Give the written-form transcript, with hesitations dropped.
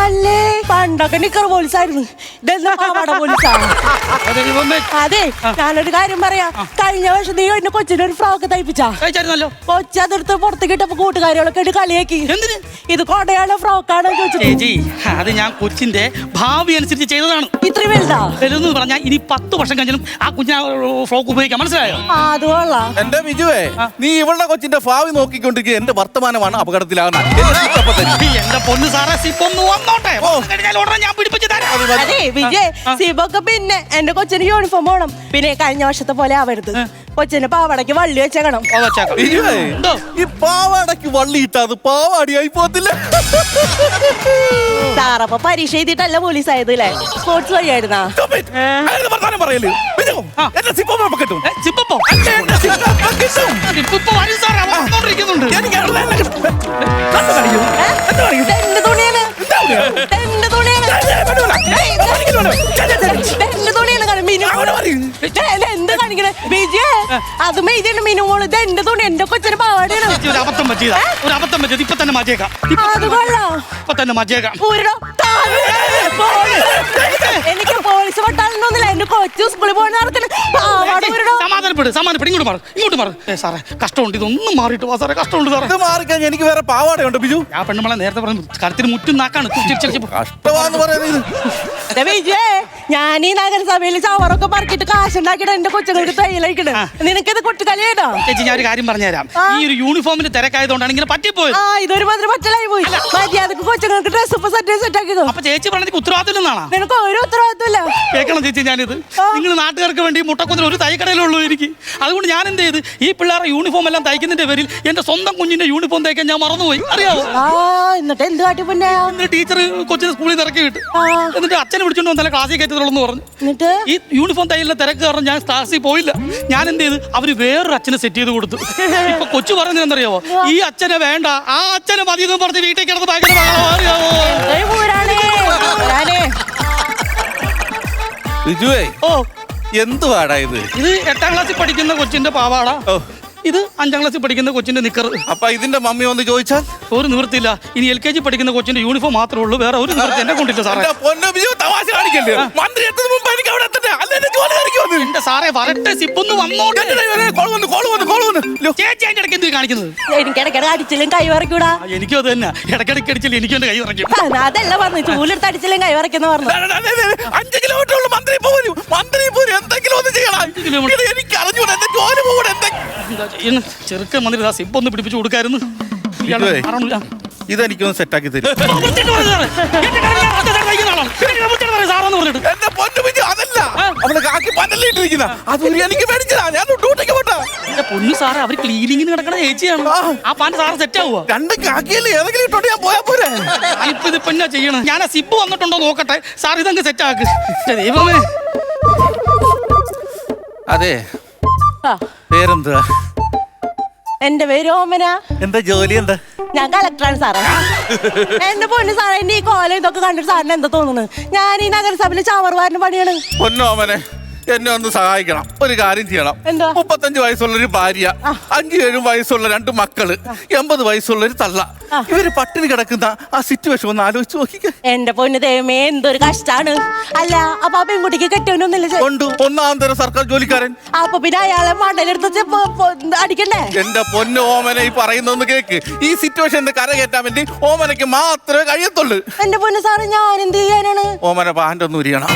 അല്ലേ പണ്ടൊക്കെ നിക്കർ പോലീസായിരുന്നു, ഇതെന്താ പാവാട പോലീസാ? അതെ, ഞാനൊരു കാര്യം പറയാം. കഴിഞ്ഞ വർഷം നീ എന്നെ കൊച്ചിനൊരു ഫ്രോക്ക് തയ്പ്പിച്ചാ. കൊച്ചതെടുത്ത് പുറത്തേക്ക് ഇട്ടപ്പോ കൂട്ടുകാരികളൊക്കെ ഇട്ട് കളിയാക്കി. ഇത് കൊടയാളെ ഫ്രോക്കാണ് ചേച്ചി. അത് ഞാൻ കൊച്ചിന്റെ ഭാവി അനുസരിച്ച് ചെയ്തതാണ്. ഇത്രയും വലുതാ വലുതെന്ന് പറഞ്ഞാൽ ഇനി 10 വർഷം കഴിഞ്ഞാലും ആ കുഞ്ഞിനെ ഫ്രോക്ക് ഉപയോഗിക്കാം. മനസ്സിലായോ? അത് കൊള്ളാം. എന്റെ ബിജുവേ, നീ ഇവളുടെ കൊച്ചിന്റെ ഭാവി നോക്കിക്കൊണ്ടിരിക്കുക. എന്റെ വർത്തമാനമാണ് അപകടത്തിലാകുന്നത്. എന്റെ പൊന്നു സാറേ, സിപ്പൊന്ന് വന്നോട്ടെ. ഉടനെ ഞാൻ പിടിപ്പിച്ചു തരാം. അതെ വിജയ്, സിബൊക്കെ പിന്നെ എന്റെ കൊച്ചിന് യൂണിഫോം വേണം. പിന്നെ കഴിഞ്ഞ വർഷത്തെ പോലെ ആവരുത്. കൊച്ചിന് പാവാടയ്ക്ക് വള്ളി വെച്ചേക്കണം. ഈ പാവാടയ്ക്ക് വള്ളി ഇട്ടാത് പാവാടിയായി പോകത്തില്ല. സാറപ്പൊ പരീക്ഷ എഴുതിയിട്ടല്ല പോലീസ് ആയത് അല്ലേ? സ്പോർട്സ് വഴിയായിരുന്നാ? എന്റെ തുണിയാണ്, എന്റെ തുണിയാണ്, എന്റെ തുണിയാണ്. എന്ത് കാണിക്കണേ വിജയ്? അത് മെയ്താണ് മിനുമോള്. ഇത് എന്റെ തുണി, എന്റെ കൊച്ചിന് പാവാടയാണ്. ഒരു അബദ്ധം പറ്റിയത് ഇപ്പൊ തന്നെ മാറ്റിയേക്കാം. അത് കൊള്ളാം. ഇപ്പൊ തന്നെ മാറ്റിയേക്കാം. എനിക്ക് പോലീസ് വട്ടാളൊന്നുമില്ല. എന്റെ കൊച്ചു സ്കൂളിൽ പോകുന്ന നടത്തിന് പാവാട സമാധാനപ്പെടും. ഇങ്ങോട്ട് മാറും. സാറേ കഷ്ടമുണ്ട്, ഇതൊന്നും മാറിയിട്ട് വാ സാറേ. കഷ്ടമുണ്ട് സാറേ. ഇത് മാറിക്കഴിഞ്ഞാൽ എനിക്ക് വേറെ പാവാടയുണ്ട് ബിജു. ആ പെണ്ണുമ്പളെ നേരത്തെ പറഞ്ഞു കരുത്തിന് മുറ്റും നാക്കാണ്. കഷ്ടമാന്ന് പറയുന്നത്. വിജയ്, ഞാൻ ഈ നഗരസഭയിൽ ചവറൊക്കെ പറക്കിട്ട് കാശുണ്ടാക്കിട്ട് എന്റെ കൊച്ചുങ്ങൾക്ക് തയ്യലയക്കണേ. നിനക്കിത് കൊട്ടുകളിയാണോ? ചേച്ചി, ഞാൻ ഒരു കാര്യം പറഞ്ഞുതരാം. ഈ ഒരു യൂണിഫോമിന്റെ തിരക്കായതുകൊണ്ടാണ് ഇങ്ങനെ പറ്റിപ്പോയത്. ഇതൊരു മാത്രം പറ്റലായി പോയി. മര്യാദക്ക് കൊച്ചുങ്ങൾക്ക് ഡ്രസ് ഇപ്പൊ സെറ്റ് ആക്കിയതോ? അപ്പൊ ചേച്ചി പറഞ്ഞ ഉത്തരവാദിത്തം എന്നാണ്? നിനക്ക് ഒരു ഉത്തരവാദിത്തമില്ല. കേൾക്കണം ചേച്ചി, ഞാനിത് നിങ്ങൾ നാട്ടുകാർക്ക് വേണ്ടി മുട്ടക്കൊന്നിൽ ഒരു തയ്ക്കടയിലുള്ളൂ എനിക്ക്. അതുകൊണ്ട് ഞാൻ എന്ത് ചെയ്ത് ഈ പിള്ളേരെ യൂണിഫോം എല്ലാം തയ്ക്കുന്നതിന്റെ പേരിൽ എന്റെ സ്വന്തം കുഞ്ഞിന്റെ യൂണിഫോം തയ്ക്കാൻ ഞാൻ മറന്നുപോയി. അറിയാവോ? എന്നിട്ട് എന്ത് കാട്ടി പിന്നെ? ടീച്ചർ കൊച്ചിനെ സ്കൂളിൽ നിന്ന് ഇറക്കി വിട്ടു. എന്നിട്ട് അച്ഛനെ വിളിച്ചോണ്ട് വന്നാലും ക്ലാസ്സിൽ കയറ്റത്തുള്ളൂ പറഞ്ഞു. എന്നിട്ട് ഈ യൂണിഫോം തയ്യലിന്റെ തിരക്ക് കാരണം ഞാൻ ക്ലാസ്സിൽ പോയില്ല. ഞാൻ എന്ത് ചെയ്ത് അവര് വേറൊരു അച്ഛനെ സെറ്റ് ചെയ്ത് കൊടുത്തു. ഇപ്പൊ കൊച്ചു പറയുന്നത് എന്തറിയാവോ? ഈ അച്ഛനെ വേണ്ട, ആ അച്ഛനെ മതി എന്ന് പറഞ്ഞ് വീട്ടിൽ കിടന്ന് ഭയങ്കര അറിയാവോ? ബിജുവേ, ഓ എന്തുവാടാ ഇത്? ഇത് 8ാം ക്ലാസ്സിൽ പഠിക്കുന്ന കൊച്ചിന്റെ പാവാട, ഇത് 5ാം ക്ലാസ്സിൽ പഠിക്കുന്ന കൊച്ചിന്റെ നിക്കർ. അപ്പൊ ഇതിന്റെ മമ്മി ഒന്ന് ചോദിച്ചാൽ ഒരു നിവൃത്തിയില്ല. ഇനി LKG പഠിക്കുന്ന കൊച്ചിന്റെ യൂണിഫോം മാത്രമേ ഉള്ളൂ. വേറെ ഒരു നിവൃത്തി എന്നെ കൊണ്ടില്ല സാറേ. എന്റെ സാറേ വരട്ടെ, സിപ്പൊന്ന് വന്നോട്ടെ. ചേച്ചി അതിന്റെ ഇടയ്ക്ക് എന്ത് കാണിക്കുന്നത്? എനിക്കിടയ്ക്കിടെ അടിച്ചിലും കൈ വറക്കൂടാ. എനിക്കും അത് തന്നെ. ഇടയ്ക്കിടയ്ക്ക് അടിച്ചില്ല എനിക്ക് എന്റെ കൈ ഇറക്കും. അതല്ല പറഞ്ഞു, ചൂലെടുത്ത് അടിച്ചിലും കൈ വറയ്ക്കുന്ന പറഞ്ഞു. 5 കിലോമീറ്റർ ഉള്ള മന്ത്രി എന്തെങ്കിലും ഒന്ന് ചെയ്യണം. എനിക്ക് അറിഞ്ഞൂടെ എന്റെ ജോലി പോകൂടെ. ചെറുക്കൻ മന്ത്രി സിപ്പൊന്ന് പിടിപ്പിച്ചു കൊടുക്കായിരുന്നു. ഇതെനിക്കൊന്ന് സെറ്റാക്കി തരും. എന്റെ പൊന്നു ബിജു, അതല്ല അവള് കാക്കി പന്നലിട്ടിരിക്കുന്ന അതൊരു എനിക്ക് മേടിച്ചതാ. ഞാൻ ഡ്യൂട്ടിക്ക് പോട്ടാ. എന്റെ പൊന്നു സാറേ, അവര് ക്ലീനിങ്ങിന് കിടക്കണ ചേച്ചിയാണ്. ആ പാന്റ് സാറ് സെറ്റ് ആവുക. 2 കാക്കിയല്ലേ ഏതെങ്കിലും ഇട്ടോട്ട് ഞാൻ പോയാ പോരെ. ഇപ്പൊ ഇതിപ്പോ എന്നാ ചെയ്യണം? ഞാൻ ആ സിബ് വന്നിട്ടുണ്ടോ നോക്കട്ടെ. സാർ ഇതങ്ങ് സെറ്റ് ആക്ക്. ദൈവമേ. അതെ, പേരെന്താ? എന്റെ പേര് ഓമന. എന്താ ജോലി? എന്താ? ഞാൻ കളക്ടറാണ് സാറേ. എന്റെ പൊന്നു സാറേ, എന്റെ ഈ കോലം ഇതൊക്കെ കണ്ടിട്ട് സാറിന് എന്താ തോന്നുന്നു? ഞാൻ ഈ നഗരസഭയില് ചാവറുകാരന് പണിയാണ്. പൊന്നോമനെ, എന്നെ ഒന്ന് സഹായിക്കണം. ഒരു കാര്യം ചെയ്യണം. 35 വയസ്സുള്ളൊരു ഭാര്യ, 5-7 വയസ്സുള്ള 2 മക്കള്, 80 വയസ്സുള്ളൊരു തള്ള. ഇവര് പട്ടിണി കിടക്കുന്ന ആ സിറ്റുവേഷൻ ഒന്ന് ആലോചിച്ച് നോക്കിക്കേ. എന്റെ പൊന്നു ദൈവമേ, എന്തൊരു കഷ്ടാണ്. അല്ല, അപ്പൊ ആ പെൺകുട്ടിക്ക് കെട്ടിയൊന്നുമില്ല? ഉണ്ട്, 1ാം തരം സർക്കാർ ജോലിക്കാരൻ. അപ്പൊ പിന്നെ അയാളെ മണ്ടലെടുത്ത് അടിക്കണ്ടേ? എന്റെ പൊന്നു ഓമനെ, ഈ പറയുന്നൊന്ന് കേക്ക്. ഈ സിറ്റുവേഷന്റെ കരകയറ്റാൻ വേണ്ടി ഓമനയ്ക്ക് മാത്രമേ കഴിയത്തുള്ളൂ. എന്റെ പൊന്നു സാറ്, ഞാൻ എന്ത് ചെയ്യാനാണ്? ഓമന പാൻ്റ് ഒന്ന് ഉരിയണം.